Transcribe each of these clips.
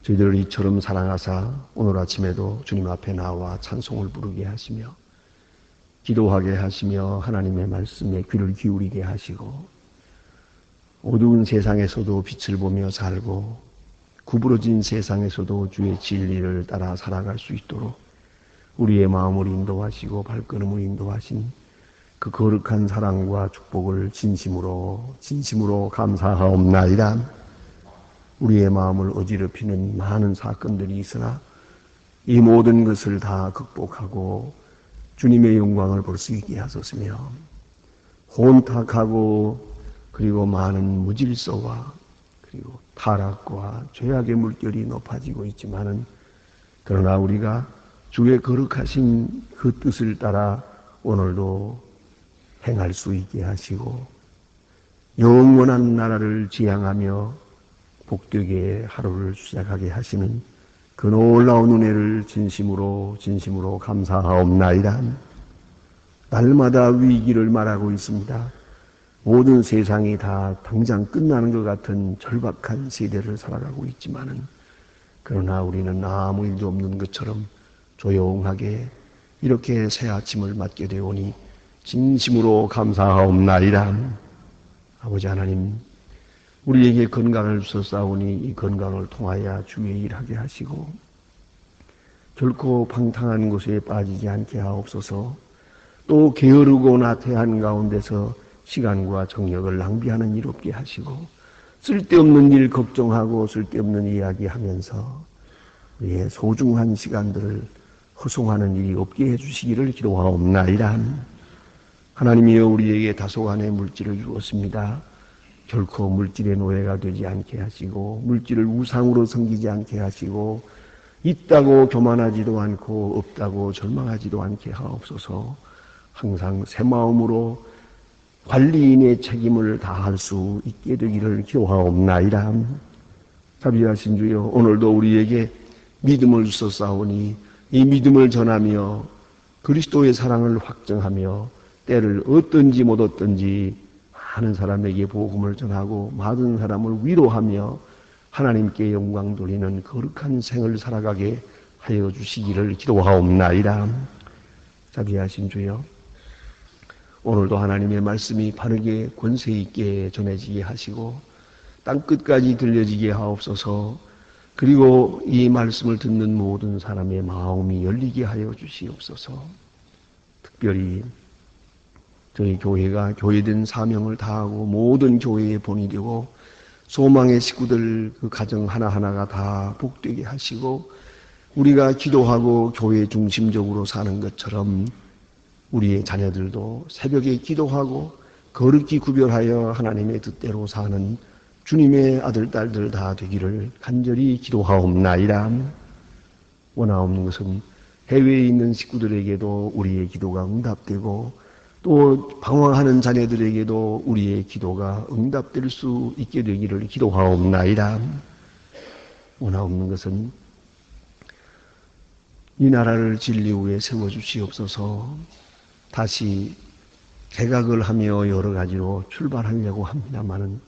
저희들을 이처럼 사랑하사 오늘 아침에도 주님 앞에 나와 찬송을 부르게 하시며 기도하게 하시며 하나님의 말씀에 귀를 기울이게 하시고 어두운 세상에서도 빛을 보며 살고 구부러진 세상에서도 주의 진리를 따라 살아갈 수 있도록 우리의 마음을 인도하시고 발걸음을 인도하신 그 거룩한 사랑과 축복을 진심으로 감사하옵나이다. 우리의 마음을 어지럽히는 많은 사건들이 있으나 이 모든 것을 다 극복하고 주님의 영광을 볼 수 있게 하소서며 혼탁하고 그리고 많은 무질서와 그리고 타락과 죄악의 물결이 높아지고 있지만은 그러나 우리가 주의 거룩하신 그 뜻을 따라 오늘도 행할 수 있게 하시고 영원한 나라를 지향하며 복되게 하루를 시작하게 하시는 그 놀라운 은혜를 진심으로 감사하옵나이다. 날마다 위기를 말하고 있습니다. 모든 세상이 다 당장 끝나는 것 같은 절박한 세대를 살아가고 있지만은 그러나 우리는 아무 일도 없는 것처럼 조용하게 이렇게 새 아침을 맞게 되오니 진심으로 감사하옵나이다. 아버지 하나님, 우리에게 건강을 주셨사오니 이 건강을 통하여 주의 일하게 하시고 결코 방탕한 곳에 빠지지 않게 하옵소서. 또 게으르고 나태한 가운데서 시간과 정력을 낭비하는 일 없게 하시고 쓸데없는 일 걱정하고 쓸데없는 이야기하면서 우리의 소중한 시간들을 허송하는 일이 없게 해주시기를 기도하옵나이다. 하나님이여 우리에게 다소간의 물질을 주었습니다. 결코 물질의 노예가 되지 않게 하시고 물질을 우상으로 섬기지 않게 하시고 있다고 교만하지도 않고 없다고 절망하지도 않게 하옵소서. 항상 새 마음으로 관리인의 책임을 다할 수 있게 되기를 기도하옵나이다. 자비하신 주여, 오늘도 우리에게 믿음을 주셨사오니 이 믿음을 전하며 그리스도의 사랑을 확정하며 때를 얻든지 못 얻든지 많은 사람에게 복음을 전하고 많은 사람을 위로하며 하나님께 영광 돌리는 거룩한 생을 살아가게 하여 주시기를 기도하옵나이다. 자비하신 주여, 오늘도 하나님의 말씀이 바르게 권세 있게 전해지게 하시고 땅끝까지 들려지게 하옵소서. 그리고 이 말씀을 듣는 모든 사람의 마음이 열리게 하여 주시옵소서. 특별히 저희 교회가 교회된 사명을 다하고 모든 교회의 본이 되고 소망의 식구들 그 가정 하나하나가 다 복되게 하시고 우리가 기도하고 교회 중심적으로 사는 것처럼 우리의 자녀들도 새벽에 기도하고 거룩히 구별하여 하나님의 뜻대로 사는 주님의 아들, 딸들 다 되기를 간절히 기도하옵나이다. 원하옵는 것은 해외에 있는 식구들에게도 우리의 기도가 응답되고 또 방황하는 자녀들에게도 우리의 기도가 응답될 수 있게 되기를 기도하옵나이다. 원하옵는 것은 이 나라를 진리 위에 세워주시옵소서. 다시 개각을 하며 여러 가지로 출발하려고 합니다마는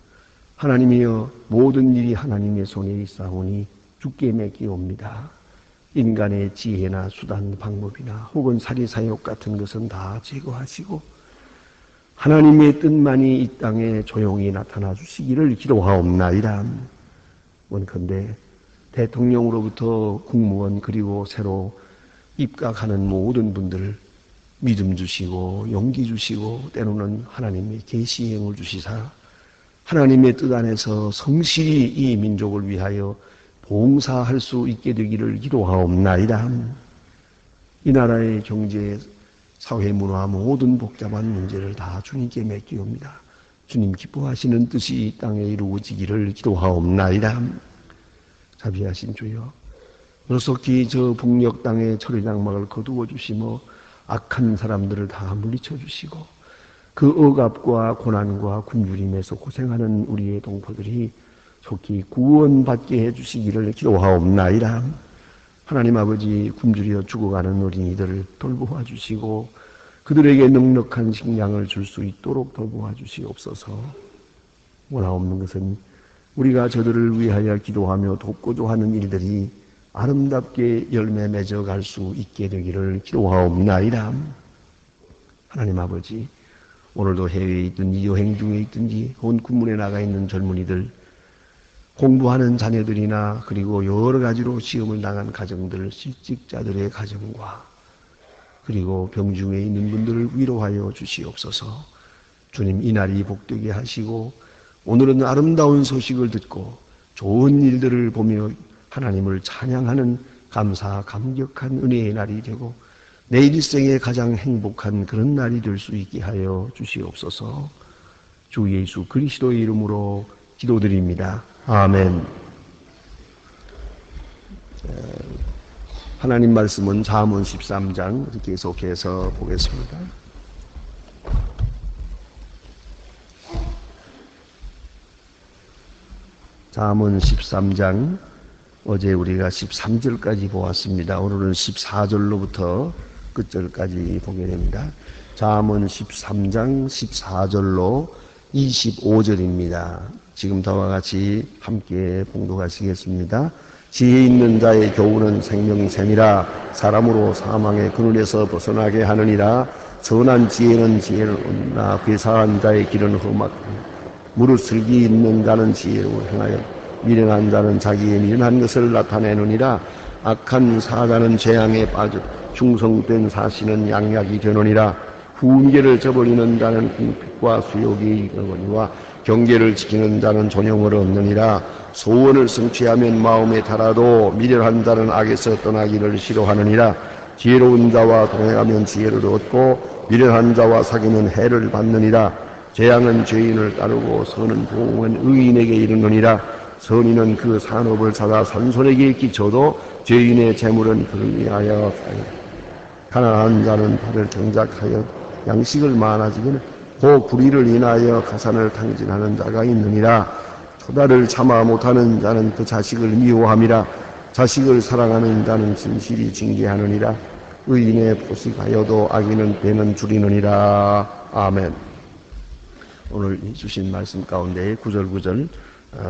하나님이여 모든 일이 하나님의 손에 있사오니 주께 맡기옵니다. 인간의 지혜나 수단 방법이나 혹은 사리사욕 같은 것은 다 제거하시고 하나님의 뜻만이 이 땅에 조용히 나타나 주시기를 기도하옵나이다. 원컨대 대통령으로부터 국무원 그리고 새로 입각하는 모든 분들 믿음 주시고 용기 주시고 때로는 하나님의 계시의 힘을 주시사 하나님의 뜻 안에서 성실히 이 민족을 위하여 봉사할 수 있게 되기를 기도하옵나이다. 이 나라의 경제, 사회, 문화 모든 복잡한 문제를 다 주님께 맡기옵니다. 주님 기뻐하시는 뜻이 이 땅에 이루어지기를 기도하옵나이다. 자비하신 주여, 어석히 저 북녘 땅의 철의 장막을 거두어 주시며 악한 사람들을 다 물리쳐 주시고 그 억압과 고난과 굶주림에서 고생하는 우리의 동포들이 속히 구원받게 해주시기를 기도하옵나이다. 하나님 아버지, 굶주려 죽어가는 어린이들을 돌보아 주시고 그들에게 넉넉한 식량을 줄 수 있도록 돌보아 주시옵소서. 원하옵는 것은 우리가 저들을 위하여 기도하며 돕고도 하는 일들이 아름답게 열매 맺어갈 수 있게 되기를 기도하옵나이다. 하나님 아버지, 오늘도 해외에 있든지 여행 중에 있든지 온 군문에 나가 있는 젊은이들, 공부하는 자녀들이나 그리고 여러 가지로 시험을 당한 가정들, 실직자들의 가정과 그리고 병중에 있는 분들을 위로하여 주시옵소서. 주님, 이 날이 복되게 하시고 오늘은 아름다운 소식을 듣고 좋은 일들을 보며 하나님을 찬양하는 감사, 감격한 은혜의 날이 되고 내 일생에 가장 행복한 그런 날이 될 수 있게 하여 주시옵소서. 주 예수 그리스도의 이름으로 기도드립니다. 아멘. 하나님 말씀은 잠언 13장 계속해서 보겠습니다. 잠언 13장, 어제 우리가 13절까지 보았습니다. 오늘은 14절로부터 끝절까지 보게 됩니다. 잠언 13장 14절로 25절입니다. 지금 저와 같이 함께 봉독하시겠습니다. 지혜 있는 자의 교훈은 생명이 샘이라 사람으로 사망의 그늘에서 벗어나게 하느니라. 선한 지혜는 지혜를 얻나 괴사한 자의 길은 험하고 무릇 슬기 있는 자는 지혜로 행하여 미련한 자는 자기의 미련한 것을 나타내느니라. 악한 사자는 재앙에 빠져 충성된 사시는 양약이 되느니라. 훈계를 저버리는 자는 궁핍과 수욕이 이르거니와 경계를 지키는 자는 존영을 얻느니라. 소원을 성취하면 마음에 달아도 미련한 자는 악에서 떠나기를 싫어하느니라. 지혜로운 자와 동행하면 지혜를 얻고 미련한 자와 사귀면 해를 받느니라. 재앙은 죄인을 따르고 선은 보응은 의인에게 이르느니라. 선인은 그 산업을 찾아 산손에게 끼쳐도 죄인의 재물은 그를 위하여 가난한 자는 발을 경작하여 양식을 많아지기는 그 불의를 인하여 가산을 탕진하는 자가 있느니라. 초다를 참아 못하는 자는 그 자식을 미워함이라. 자식을 사랑하는 자는 진실이 징계하느니라. 의인의 포식하여도 악인은 배는 줄이느니라. 아멘. 오늘 주신 말씀 가운데 구절구절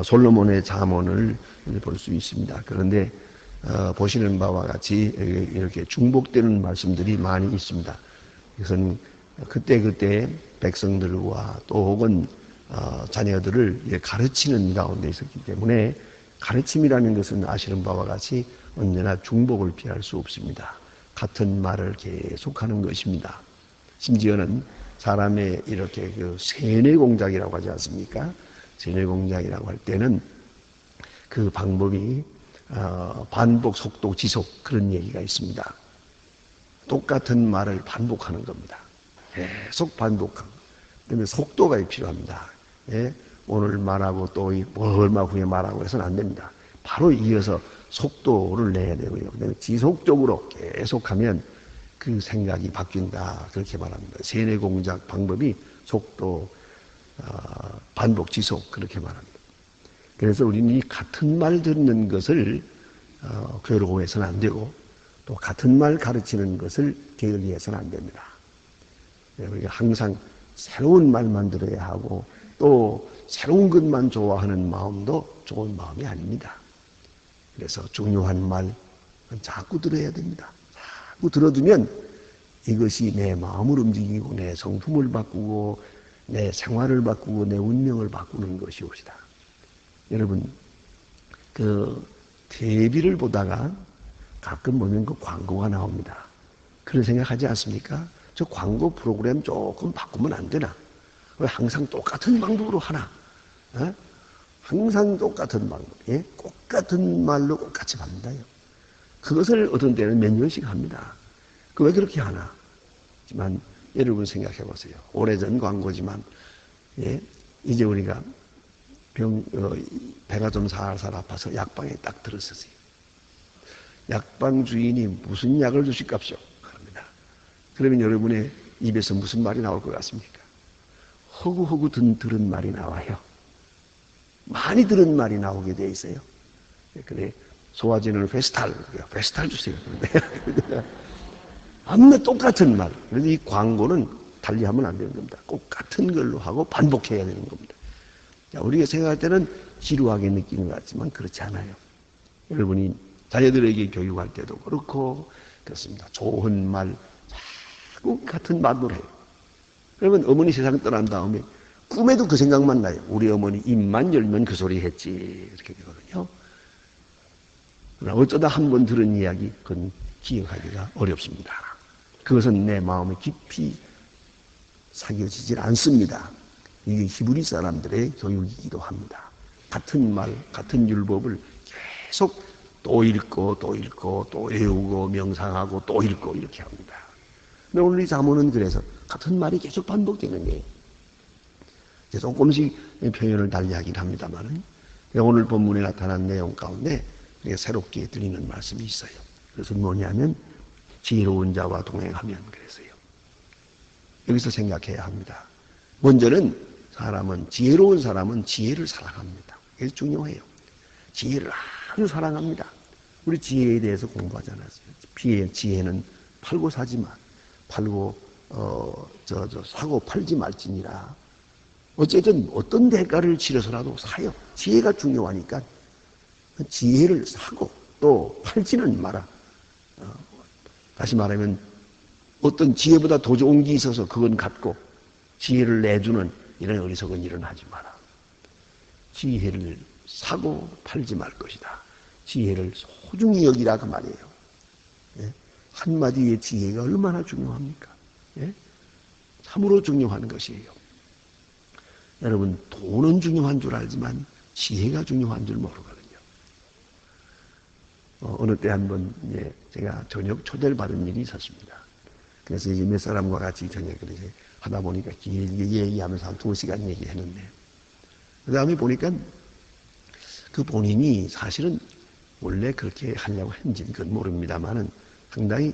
솔로몬의 잠언을 볼 수 있습니다. 그런데 보시는 바와 같이 이렇게 중복되는 말씀들이 많이 있습니다. 이것은 그때그때 백성들과 또 혹은 자녀들을 가르치는 가운데 있었기 때문에 가르침이라는 것은 아시는 바와 같이 언제나 중복을 피할 수 없습니다. 같은 말을 계속하는 것입니다. 심지어는 사람의 이렇게 그 세뇌 공작이라고 하지 않습니까? 세뇌 공작이라고 할 때는 그 방법이 반복, 속도, 지속 그런 얘기가 있습니다. 똑같은 말을 반복하는 겁니다. 계속 반복하고 그다음에 속도가 필요합니다. 예? 오늘 말하고 또 얼마 후에 말하고 해서는 안 됩니다. 바로 이어서 속도를 내야 되고요. 그다음에 지속적으로 계속하면 그 생각이 바뀐다 그렇게 말합니다. 세뇌 공작 방법이 속도, 반복, 지속 그렇게 말합니다. 그래서 우리는 이 같은 말 듣는 것을 괴로워해서는 안 되고 또 같은 말 가르치는 것을 게을리해서는 안 됩니다. 우리가 항상 새로운 말만 들어야 하고 또 새로운 것만 좋아하는 마음도 좋은 마음이 아닙니다. 그래서 중요한 말은 자꾸 들어야 됩니다. 자꾸 들어두면 이것이 내 마음을 움직이고 내 성품을 바꾸고 내 생활을 바꾸고 내 운명을 바꾸는 것이옵시다. 여러분, 그 TV를 보다가 가끔 보면 그 광고가 나옵니다. 그런 생각하지 않습니까? 저 광고 프로그램 조금 바꾸면 안 되나? 왜 항상 똑같은 방법으로 하나? 항상 똑같은 방법, 똑같은 말로 똑같이 합니다요. 그것을 어떤 때는 몇 년씩 합니다. 그 왜 그렇게 하나? 하지만 여러분 생각해 보세요. 오래전 광고지만 이제 우리가 배가 좀 살살 아파서 약방에 딱 들었었어요. 약방 주인이 무슨 약을 주실까요? 그럽니다. 그러면 여러분의 입에서 무슨 말이 나올 것 같습니까? 허구허구 들은 말이 나와요. 많이 들은 말이 나오게 돼 있어요. 그래, 소화제는 페스탈 주세요. 아무나 똑같은 말. 그래서 이 광고는 달리하면 안 되는 겁니다. 꼭 같은 걸로 하고 반복해야 되는 겁니다. 자, 우리가 생각할 때는 지루하게 느끼는 것 같지만 그렇지 않아요. 여러분이 자녀들에게 교육할 때도 그렇고 그렇습니다. 좋은 말 자꾸 같은 말로 해요. 그러면 어머니 세상 떠난 다음에 꿈에도 그 생각만 나요. 우리 어머니 입만 열면 그 소리 했지. 이렇게 되거든요. 그러나 어쩌다 한 번 들은 이야기, 그건 기억하기가 어렵습니다. 그것은 내 마음에 깊이 새겨지질 않습니다. 이게 히브리 사람들의 교육이기도 합니다. 같은 말, 같은 율법을 계속 또 읽고 또 읽고 또 외우고 명상하고 또 읽고 이렇게 합니다. 근데 오늘 이 자문은 그래서 같은 말이 계속 반복되는 거예요. 조금씩 표현을 달리하긴 합니다만은 오늘 본문에 나타난 내용 가운데 새롭게 드리는 말씀이 있어요. 그래서 뭐냐면 지혜로운 자와 동행하면 그래서요. 여기서 생각해야 합니다. 먼저는 지혜로운 사람은 지혜를 사랑합니다. 이게 중요해요. 지혜를 아주 사랑합니다. 우리 지혜에 대해서 공부하지 않았어요. 지혜는 팔고 사지만 팔고 사고 팔지 말지니라. 어쨌든 어떤 대가를 치러서라도 사요. 지혜가 중요하니까 지혜를 사고 또 팔지는 마라. 다시 말하면 어떤 지혜보다 더 좋은 게 있어서 그건 갖고 지혜를 내주는 이런 어리석은 일은 하지 마라. 지혜를 사고 팔지 말 것이다. 지혜를 소중히 여기라 그 말이에요. 예? 한마디의 지혜가 얼마나 중요합니까? 예? 참으로 중요한 것이에요. 여러분 돈은 중요한 줄 알지만 지혜가 중요한 줄 모르거든요. 어느 때 한번 제가 저녁 초대를 받은 일이 있었습니다. 그래서 이제 몇 사람과 같이 저녁을 이제 하다 보니까 길게 얘기하면서 한 2시간 얘기했는데 그 다음에 보니까 그 본인이 사실은 원래 그렇게 하려고 했는지는 그건 모릅니다만은 상당히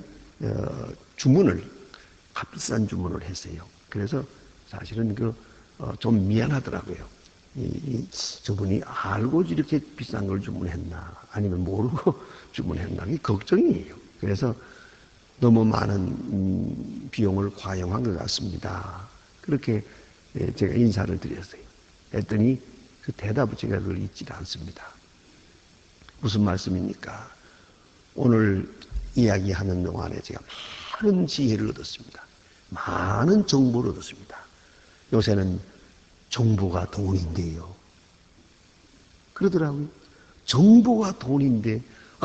값비싼 주문을 했어요. 그래서 사실은 좀 미안하더라고요. 저분이 알고 이렇게 비싼 걸 주문했나 아니면 모르고 주문했나 이게 걱정이에요. 그래서 너무 많은 비용을 과용한 것 같습니다. 그렇게 제가 인사를 드렸어요. 했더니 그 대답을 제가 그걸 잊지 않습니다. 무슨 말씀입니까? 오늘 이야기하는 동안에 제가 많은 지혜를 얻었습니다. 많은 정보를 얻었습니다. 요새는 정보가 돈인데요. 그러더라고요. 정보가 돈인데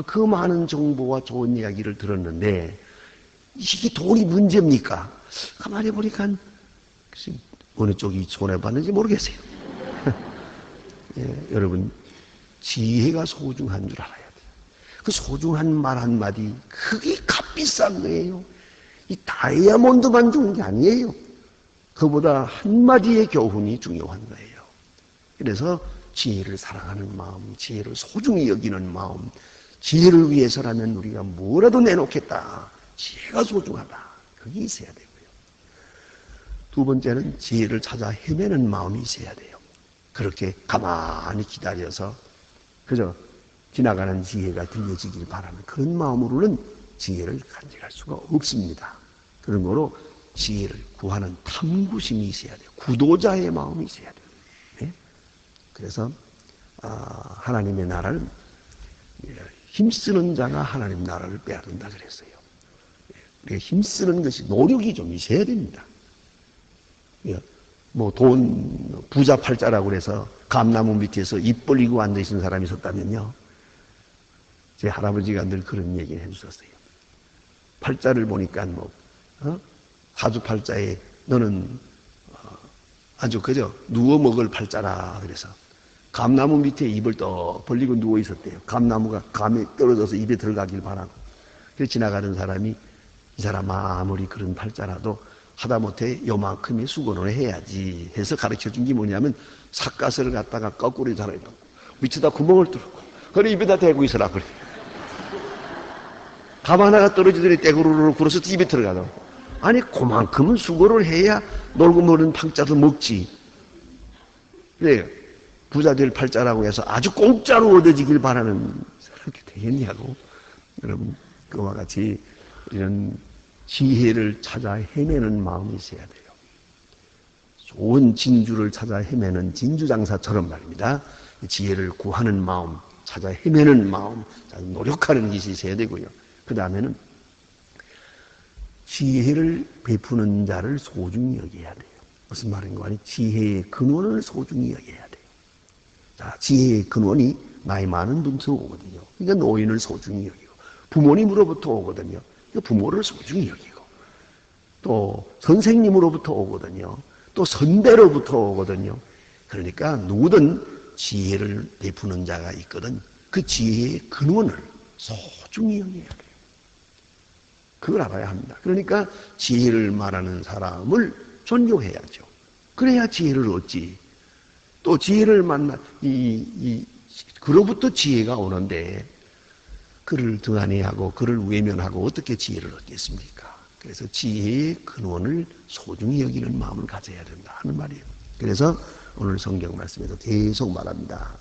그 많은 정보와 좋은 이야기를 들었는데 이게 돈이 문제입니까? 가만히 보니까 어느 쪽이 손해봤는지 모르겠어요. 예, 여러분 지혜가 소중한 줄 알아야 돼요. 그 소중한 말 한마디 그게 값비싼 거예요. 이 다이아몬드만 좋은 게 아니에요. 그보다 한마디의 교훈이 중요한 거예요. 그래서 지혜를 사랑하는 마음, 지혜를 소중히 여기는 마음, 지혜를 위해서라면 우리가 뭐라도 내놓겠다. 지혜가 소중하다. 그게 있어야 되고요. 두 번째는 지혜를 찾아 헤매는 마음이 있어야 돼요. 그렇게 가만히 기다려서 그저 지나가는 지혜가 들려지길 바라는 그런 마음으로는 지혜를 간직할 수가 없습니다. 그런 거로 지혜를 구하는 탐구심이 있어야 돼요. 구도자의 마음이 있어야 돼요. 네? 그래서 하나님의 나라는 힘쓰는 자가 하나님 나라를 빼앗는다 그랬어요. 우리가 힘쓰는 것이 노력이 좀 있어야 됩니다. 부자 팔자라고 그래서 감나무 밑에서 입 벌리고 앉아있는 사람이 있었다면요. 제 할아버지가 늘 그런 얘기를 해주셨어요. 팔자를 보니까 사주팔자에 너는 아주 그저 누워 먹을 팔자라 그래서 감나무 밑에 입을 떡 벌리고 누워 있었대요. 감나무가 감에 떨어져서 입에 들어가길 바라고. 그래서 지나가던 사람이 이 사람 아무리 그런 팔자라도 하다못해 요만큼의 수건을 해야지 해서 가르쳐준 게 뭐냐면 삿갓을 갖다가 거꾸로 자라있고 밑에다 구멍을 뚫고 그래 입에다 대고 있으라 그래. 감 하나가 떨어지더니 떼구르르 굴어서 입에 들어가더라고. 아니 그만큼은 수고를 해야 놀고 먹는 팔자도 먹지. 그래요. 부자 될 팔자라고 해서 아주 공짜로 얻어지길 바라는 그렇게 되겠냐고. 여러분 그와 같이 이런 지혜를 찾아 헤매는 마음이 있어야 돼요. 좋은 진주를 찾아 헤매는 진주장사처럼 말입니다. 지혜를 구하는 마음, 찾아 헤매는 마음, 노력하는 것이 있어야 되고요. 그 다음에는 지혜를 베푸는 자를 소중히 여겨야 돼요. 무슨 말인가 하니 지혜의 근원을 소중히 여겨야 돼요. 자, 지혜의 근원이 나이 많은 분부터 오거든요. 그러니까 노인을 소중히 여기고, 부모님으로부터 오거든요. 그러니까 부모를 소중히 여기고, 또 선생님으로부터 오거든요. 또 선배로부터 오거든요. 그러니까 누구든 지혜를 베푸는 자가 있거든 그 지혜의 근원을 소중히 여겨야 돼요. 그걸 알아야 합니다. 그러니까 지혜를 말하는 사람을 존경해야죠. 그래야 지혜를 얻지. 또 지혜를 그로부터 지혜가 오는데 그를 등한히하고 그를 외면하고 어떻게 지혜를 얻겠습니까? 그래서 지혜의 근원을 소중히 여기는 마음을 가져야 된다 하는 말이에요. 그래서 오늘 성경 말씀에도 계속 말합니다.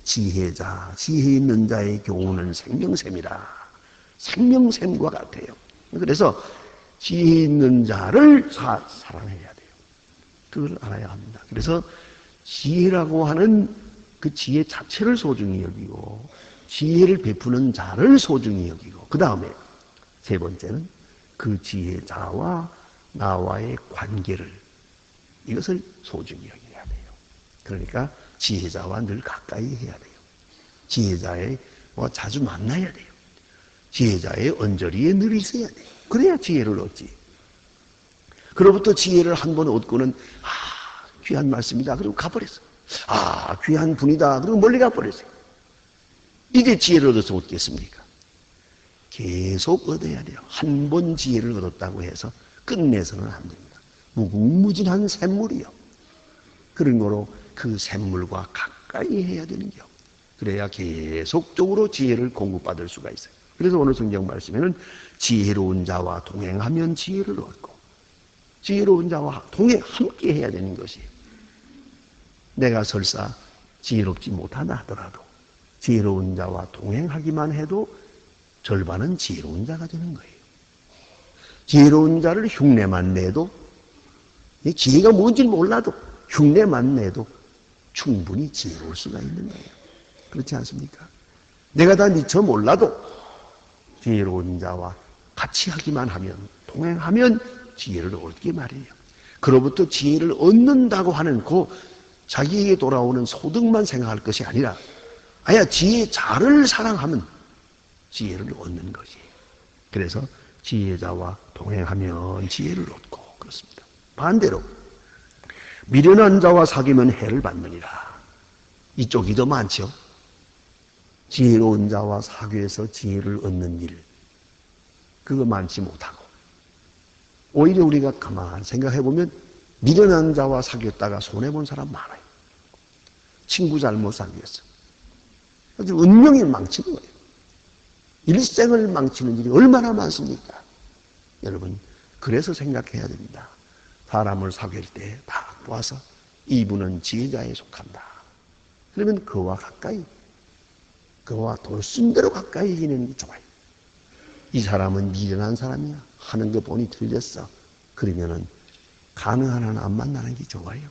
지혜자, 지혜 있는 자의 교훈은 생명샘이라. 생명샘과 같아요. 그래서 지혜 있는 자를 사랑해야 돼요. 그걸 알아야 합니다. 그래서 지혜라고 하는 그 지혜 자체를 소중히 여기고 지혜를 베푸는 자를 소중히 여기고 그 다음에 세 번째는 그 지혜자와 나와의 관계를 이것을 소중히 여겨야 돼요. 그러니까 지혜자와 늘 가까이 해야 돼요. 지혜자와 자주 만나야 돼요. 지혜자의 언저리에 늘 있어야 돼요. 그래야 지혜를 얻지. 그로부터 지혜를 한 번 얻고는 귀한 말씀이다. 그리고 가버렸어. 귀한 분이다. 그리고 멀리 가버렸어요. 이제 지혜를 얻어서 얻겠습니까? 계속 얻어야 돼요. 한 번 지혜를 얻었다고 해서 끝내서는 안 됩니다. 무궁무진한 샘물이요. 그런 거로 그 샘물과 가까이 해야 되는 겨. 그래야 계속적으로 지혜를 공급받을 수가 있어요. 그래서 오늘 성경 말씀에는 지혜로운 자와 동행하면 지혜를 얻고 지혜로운 자와 함께 해야 되는 것이에요. 내가 설사 지혜롭지 못하다 하더라도 지혜로운 자와 동행하기만 해도 절반은 지혜로운 자가 되는 거예요. 지혜로운 자를 흉내만 내도 지혜가 뭔지 몰라도 흉내만 내도 충분히 지혜로울 수가 있는 거예요. 그렇지 않습니까? 내가 다 미처 몰라도 지혜로운 자와 같이 하기만 하면 동행하면 지혜를 얻게 말이에요. 그로부터 지혜를 얻는다고 하는 자기에게 돌아오는 소득만 생각할 것이 아니라 아야 지혜자를 사랑하면 지혜를 얻는 것이에요. 그래서 지혜자와 동행하면 지혜를 얻고 그렇습니다. 반대로 미련한 자와 사귀면 해를 받느니라. 이쪽이 더 많죠. 지혜로운 자와 사귀어서 지혜를 얻는 일 그거 많지 못하고 오히려 우리가 가만 생각해보면 미련한 자와 사귀었다가 손해본 사람 많아요. 친구 잘못 사귀었어. 아주 운명이 망치는 거예요. 일생을 망치는 일이 얼마나 많습니까? 여러분 그래서 생각해야 됩니다. 사람을 사귈 때 딱 보아서 이분은 지혜자에 속한다. 그러면 그와 가까이 그와 돌순대로 가까이 지내는 게 좋아요. 이 사람은 미련한 사람이야. 하는 거 보니 틀렸어. 그러면은 가능한 한 안 만나는 게 좋아요.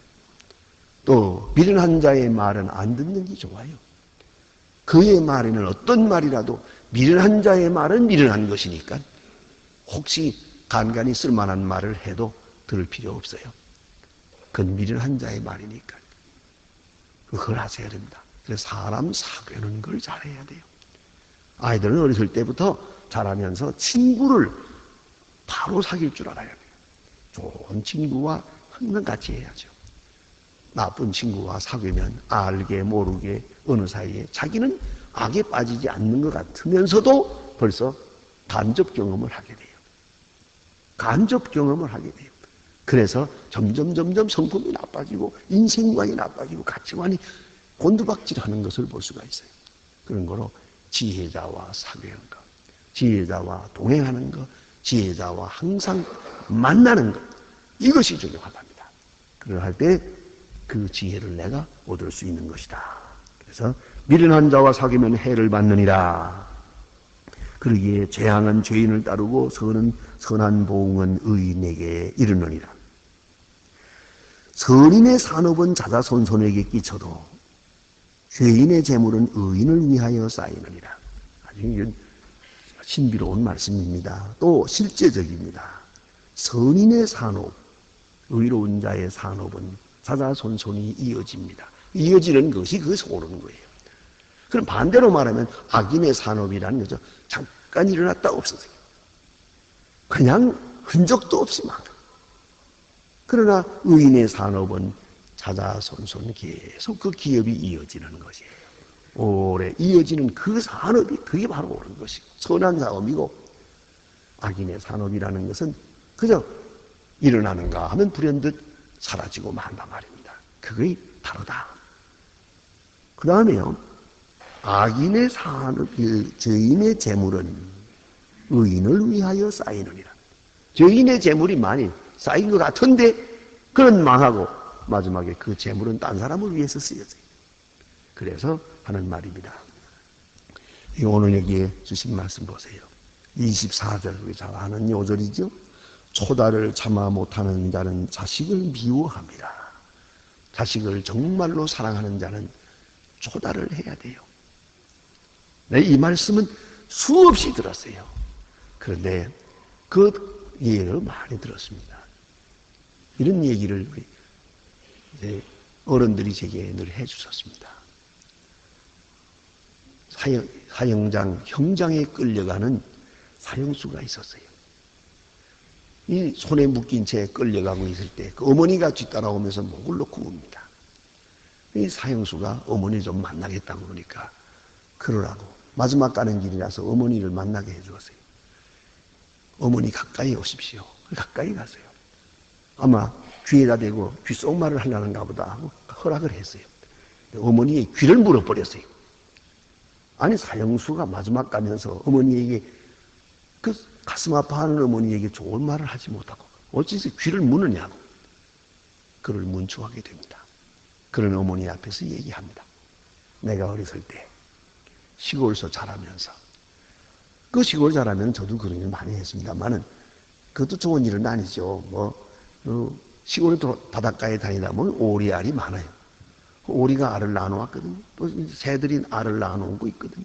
또 미련한 자의 말은 안 듣는 게 좋아요. 그의 말에는 어떤 말이라도 미련한 자의 말은 미련한 것이니까 혹시 간간히 쓸만한 말을 해도 들을 필요 없어요. 그건 미련한 자의 말이니까. 그걸 하셔야 됩니다. 그래서 사람 사귀는 걸 잘해야 돼요. 아이들은 어렸을 때부터 자라면서 친구를 바로 사귈 줄 알아야 돼요. 좋은 친구와 항상 같이 해야죠. 나쁜 친구와 사귀면 알게 모르게 어느 사이에 자기는 악에 빠지지 않는 것 같으면서도 벌써 간접 경험을 하게 돼요. 간접 경험을 하게 돼요. 그래서 점점 성품이 나빠지고 인생관이 나빠지고 가치관이 곤두박질하는 것을 볼 수가 있어요. 그런 거로 지혜자와 사귀는 것, 지혜자와 동행하는 것, 지혜자와 항상 만나는 것, 이것이 중요하답니다. 그럴 때 그 지혜를 내가 얻을 수 있는 것이다. 그래서 미련한 자와 사귀면 해를 받느니라. 그러기에 재앙은 죄인을 따르고 선한 보응은 의인에게 이르느니라. 선인의 산업은 자자손손에게 끼쳐도 죄인의 재물은 의인을 위하여 쌓이느니라. 아주 신비로운 말씀입니다. 또 실제적입니다. 선인의 산업, 의로운 자의 산업은 자자손손이 이어집니다. 이어지는 것이 그것이 옳은 거예요. 그럼 반대로 말하면 악인의 산업이라는 거죠. 잠깐 일어났다 없어져요. 그냥 흔적도 없이 막. 그러나 의인의 산업은 자자손손 계속 그 기업이 이어지는 것이에요. 오래 이어지는 그 산업이 그게 바로 옳은 것이고 선한 산업이고, 악인의 산업이라는 것은 그저 일어나는가 하면 불현듯 사라지고 만다 말입니다. 그게 다르다. 그 다음에요, 악인의 산업, 죄인의 재물은 의인을 위하여 쌓이느니라. 죄인의 재물이 많이 쌓인 것 같은데 그는 망하고 마지막에 그 재물은 딴 사람을 위해서 쓰여져요. 그래서 하는 말입니다. 오늘 여기에 주신 말씀 보세요. 24절, 잘 아는 요절이죠. 초다를 참아 못하는 자는 자식을 미워합니다. 자식을 정말로 사랑하는 자는 초다를 해야 돼요. 네, 이 말씀은 수없이 들었어요. 그런데 그 예를 많이 들었습니다. 이런 얘기를 이제 어른들이 제게 늘 해주셨습니다. 형장에 끌려가는 사형수가 있었어요. 이 손에 묶인 채 끌려가고 있을 때 그 어머니가 뒤따라오면서 목을 놓고 웁니다. 이 사형수가 어머니 좀 만나겠다고 그러니까 그러라고 마지막 가는 길이라서 어머니를 만나게 해주었어요. 어머니 가까이 오십시오. 가까이 가세요. 아마 귀에다 대고 귓속말을 하려는가 보다 하고 허락을 했어요. 어머니의 귀를 물어버렸어요. 아니, 사형수가 마지막 가면서 어머니에게, 그 가슴 아파하는 어머니에게 좋은 말을 하지 못하고 어찌서 귀를 무느냐고 그를 문초하게 됩니다. 그런 어머니 앞에서 얘기합니다. 내가 어렸을 때 시골에서 자라면서, 그 시골 자라면 저도 그런 일 많이 했습니다만은 그것도 좋은 일은 아니죠. 시골에 바닷가에 다니다 보면 오리알이 많아요. 오리가 알을 낳아놓았거든요. 또 새들이 알을 낳아놓고 있거든요.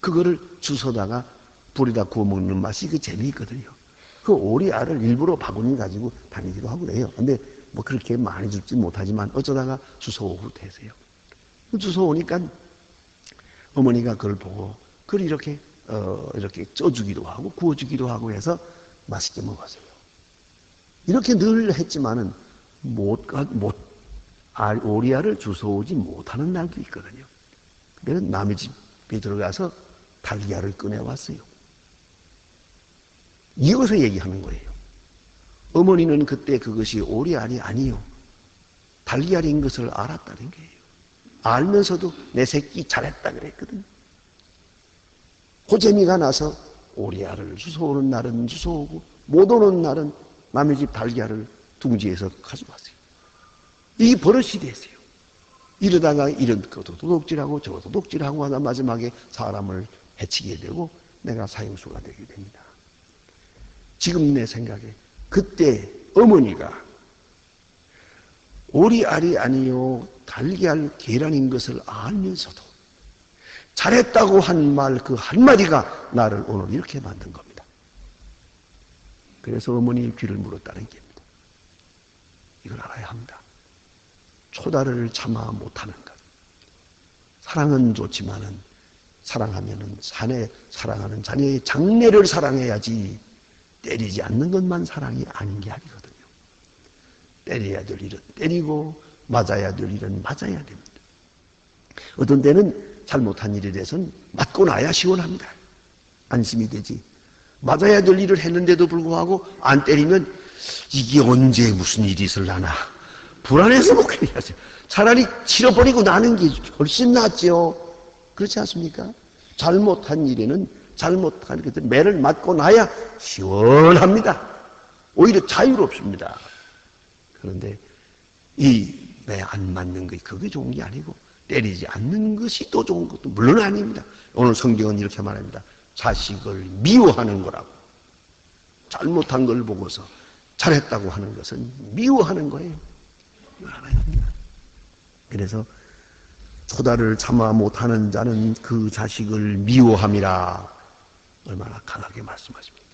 그거를 주워다가 불에다 구워 먹는 맛이 그 재미있거든요. 그 오리알을 일부러 바구니 가지고 다니기도 하고 그래요. 근데 뭐 그렇게 많이 줍지 못하지만 어쩌다가 주워오고 되세요. 주워오니까 어머니가 그걸 보고 그걸 이렇게 쪄주기도 하고 구워주기도 하고 맛있게 먹었어요. 이렇게 늘 했지만은 오리알을 주워오지 못하는 날도 있거든요. 그래서 남의 집에 들어가서 달걀을 꺼내왔어요. 이어서 얘기하는 거예요. 어머니는 그때 그것이 오리알이 아니요, 달걀인 것을 알았다는 거예요. 알면서도 내 새끼 잘했다 그랬거든요. 호재미가 나서 오리알을 주워오는 날은 주워오고 못 오는 날은 남의 집 달걀을 둥지에서 가져왔어요. 이 버릇이 됐어요. 이러다가 이런 것도 도둑질하고 저것도 도둑질하고 하다 마지막에 사람을 해치게 되고 내가 사형수가 되게 됩니다. 지금 내 생각에 그때 어머니가 오리알이 아니요 달걀 계란인 것을 알면서도 잘했다고 한 말 그 한마디가 나를 오늘 이렇게 만든 겁니다. 그래서 어머니의 귀를 물었다는 겁니다. 이걸 알아야 합니다. 초다를 참아 못하는 것. 사랑은 좋지만은 사랑하면은 사랑하는 자녀의 장래를 사랑해야지 때리지 않는 것만 사랑이 아닌 게 아니거든요. 때려야 될 일은 때리고 맞아야 될 일은 맞아야 됩니다. 어떤 때는 잘못한 일에 대해서는 맞고 나야 시원합니다. 안심이 되지. 맞아야 될 일을 했는데도 불구하고 안 때리면 이게 언제 무슨 일이 있을라나 불안해서 못 그래야죠. 차라리 치러버리고 나는 게 훨씬 낫죠. 그렇지 않습니까? 잘못한 일에는 잘못한 것들 매를 맞고 나야 시원합니다. 오히려 자유롭습니다. 그런데 이 매 안 맞는 것, 그게 좋은 게 아니고 때리지 않는 것이 또 좋은 것도 물론 아닙니다. 오늘 성경은 이렇게 말합니다. 자식을 미워하는 거라고. 잘못한 걸 보고서 잘했다고 하는 것은 미워하는 거예요. 이걸 알아야 합니다. 그래서 초다를 참아 못하는 자는 그 자식을 미워함이라. 얼마나 강하게 말씀하십니까?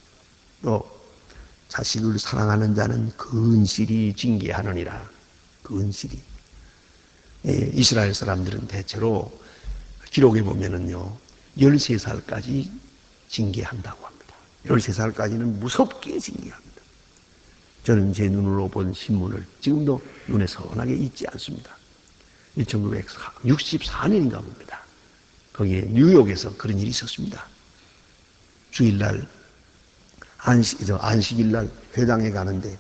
또 자식을 사랑하는 자는 근실히 징계하느니라. 근실히. 이스라엘 사람들은 대체로 기록에 보면은요 13살까지 징계한다고 합니다. 13살까지는 무섭게 징계합니다. 저는 제 눈으로 본 신문을 지금도 눈에 선하게 잊지 않습니다. 1964년인가 봅니다. 거기에 뉴욕에서 그런 일이 있었습니다. 주일날 안식일날 회당에 가는데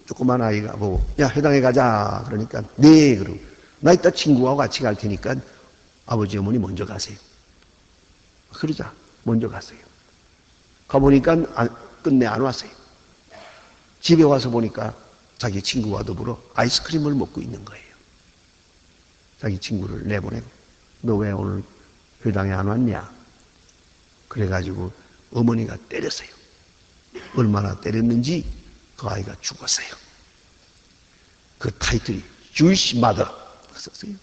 조그만 아이가 보고 야 회당에 가자 그러니까 네 그러고 나 이따 친구하고 같이 갈 테니까 아버지 어머니 먼저 가세요. 그러자 먼저 갔어요. 가보니까 끝내 안 왔어요. 집에 와서 보니까 자기 친구와 더불어 아이스크림을 먹고 있는 거예요. 자기 친구를 내보내고 너 왜 오늘 회당에 안 왔냐? 그래가지고 어머니가 때렸어요. 얼마나 때렸는지 그 아이가 죽었어요. 그 타이틀이 Jewish Mother 썼어요.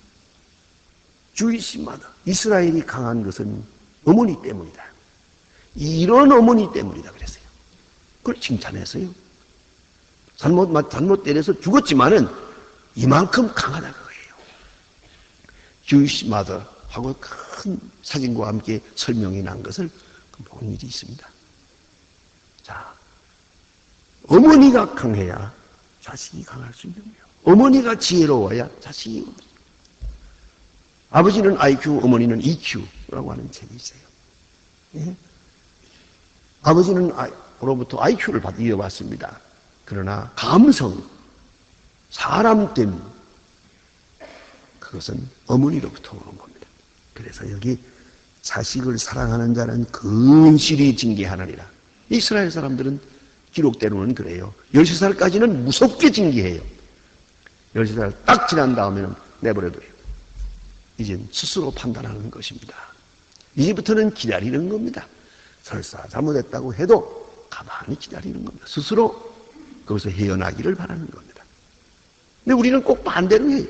Jewish Mother. 이스라엘이 강한 것은 어머니 때문이다. 이런 어머니 때문이다 그랬어요. 그걸 칭찬했어요. 잘못 때려서 죽었지만은 이만큼 강하다 그거예요. Jewish Mother 하고 큰 사진과 함께 설명이 난 것을 본 일이 있습니다. 자, 어머니가 강해야 자식이 강할 수 있는 거예요. 어머니가 지혜로워야 자식이. 아버지는 IQ, 어머니는 EQ라고 하는 책이 있어요. 예? 아버지는,로부터 IQ를 이어받습니다. 그러나 감성, 사람됨, 그것은 어머니로부터 오는 겁니다. 그래서 여기 자식을 사랑하는 자는 근실히 징계하느니라. 이스라엘 사람들은 기록대로는 그래요. 13살까지는 무섭게 징계해요. 13살 딱 지난 다음에는 내버려둬요. 이젠 스스로 판단하는 것입니다. 이제부터는 기다리는 겁니다. 설사 잘못했다고 해도 가만히 기다리는 겁니다. 스스로 거기서 헤어나기를 바라는 겁니다. 근데 우리는 꼭 반대로 해요.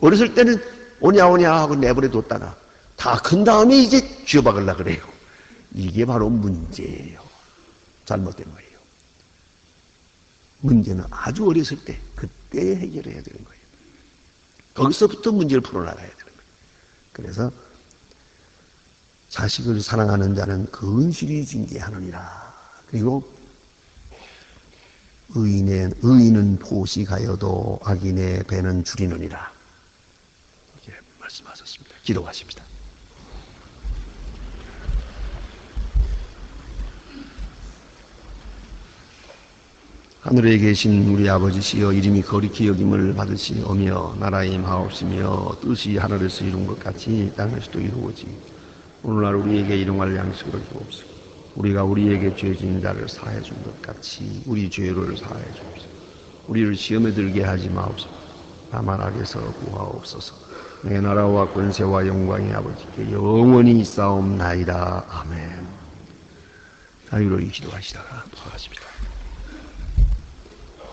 어렸을 때는 오냐 하고 내버려뒀다가 다 큰 다음에 이제 쥐어박으려고 그래요. 이게 바로 문제예요. 잘못된 거예요. 문제는 아주 어렸을 때 그때 해결해야 되는 거예요. 거기서부터 문제를 풀어나가야 되는 거예요. 그래서 자식을 사랑하는 자는 근실히 징계하느니라. 그리고 의인은 보식하여도 악인의 배는 줄이느니라. 이렇게 말씀하셨습니다. 기도하십니다. 하늘에 계신 우리 아버지시여, 이름이 거룩히 여김을 받으시오며 나라의 임하옵시며 뜻이 하늘에서 이룬 것 같이 땅에서도 이루어지. 오늘날 우리에게 일용할 양식을 주옵소서. 우리가 우리에게 죄 지은 자를 사해 준 것 같이 우리 죄를 사해 주옵소서. 우리를 시험에 들게 하지 마옵소서. 다만 악에서 구하옵소서. 내 나라와 권세와 영광이 아버지께 영원히 있사옵나이다. 아멘. 자유로이 기도하시다가 돌아가십니다.